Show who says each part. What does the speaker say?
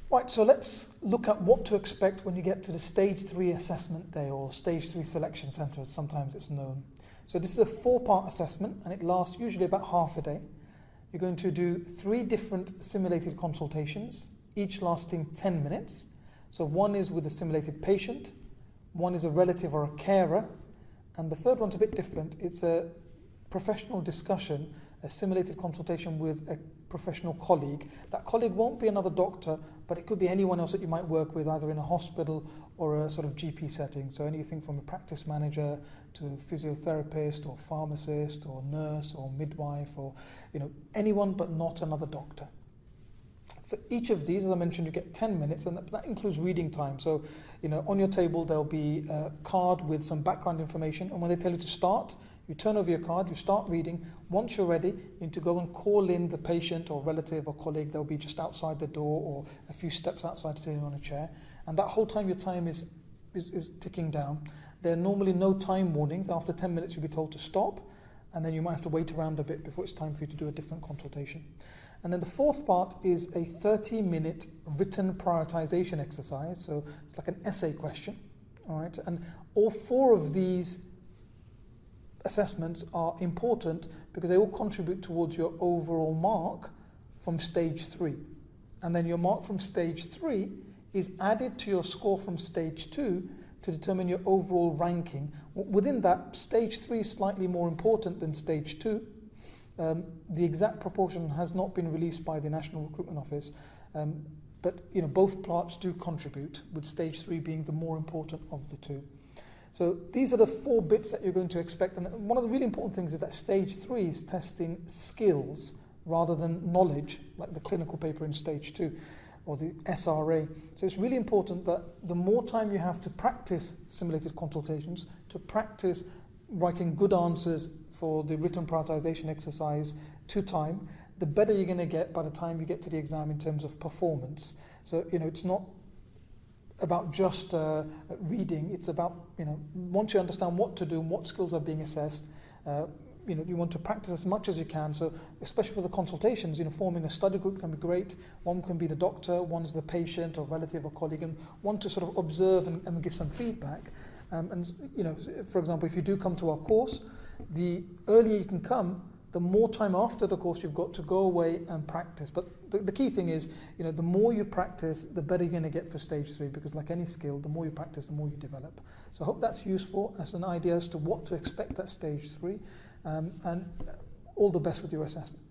Speaker 1: Right, so let's look at what to expect when you get to the Stage 3 assessment day, or Stage 3 selection centre as sometimes it's known. So this is a 4-part assessment and it lasts usually about half a day. You're going to do 3 different simulated consultations, each lasting 10 minutes. So one is with a simulated patient, one is a relative or a carer, and the third one's a bit different. It's a professional discussion, a simulated consultation with a professional colleague. That colleague won't be another doctor, but it could be anyone else that you might work with, either in a hospital or a sort of GP setting. So anything from a practice manager to a physiotherapist or pharmacist or nurse or midwife, or anyone but not another doctor. For each of these, as I mentioned, you get 10 minutes, and that includes reading time. So, on your table there'll be a card with some background information, and when they tell you to start, you turn over your card, you start reading. Once you're ready, you need to go and call in the patient or relative or colleague. They'll be just outside the door or a few steps outside, sitting on a chair. And that whole time, your time is ticking down. There are normally no time warnings. After 10 minutes, you'll be told to stop, and then you might have to wait around a bit before it's time for you to do a different consultation. And then the 4th part is a 30-minute written prioritization exercise. So it's like an essay question, all right? And all 4 of these assessments are important because they all contribute towards your overall mark from Stage 3. And then your mark from Stage 3 is added to your score from Stage 2 to determine your overall ranking. Within that, Stage 3 is slightly more important than Stage 2. The exact proportion has not been released by the National Recruitment Office, but both parts do contribute, with Stage 3 being the more important of the 2. So these are the 4 bits that you're going to expect, and one of the really important things is that Stage 3 is testing skills rather than knowledge, like the clinical paper in Stage 2 or the SRA. So it's really important that the more time you have to practice simulated consultations, to practice writing good answers for the written prioritization exercise to time, the better you're going to get by the time you get to the exam in terms of performance. So, it's not about just reading. It's about, once you understand what to do and what skills are being assessed, you want to practice as much as you can. So especially for the consultations, forming a study group can be great. One can be the doctor, one's the patient or relative or colleague, and one to sort of observe and give some feedback. For example, if you do come to our course, the earlier you can come, the more time after the course you've got to go away and practice. But the key thing is, the more you practice, the better you're going to get for Stage 3, because like any skill, the more you practice, the more you develop. So I hope that's useful as an idea as to what to expect at Stage 3, and all the best with your assessment.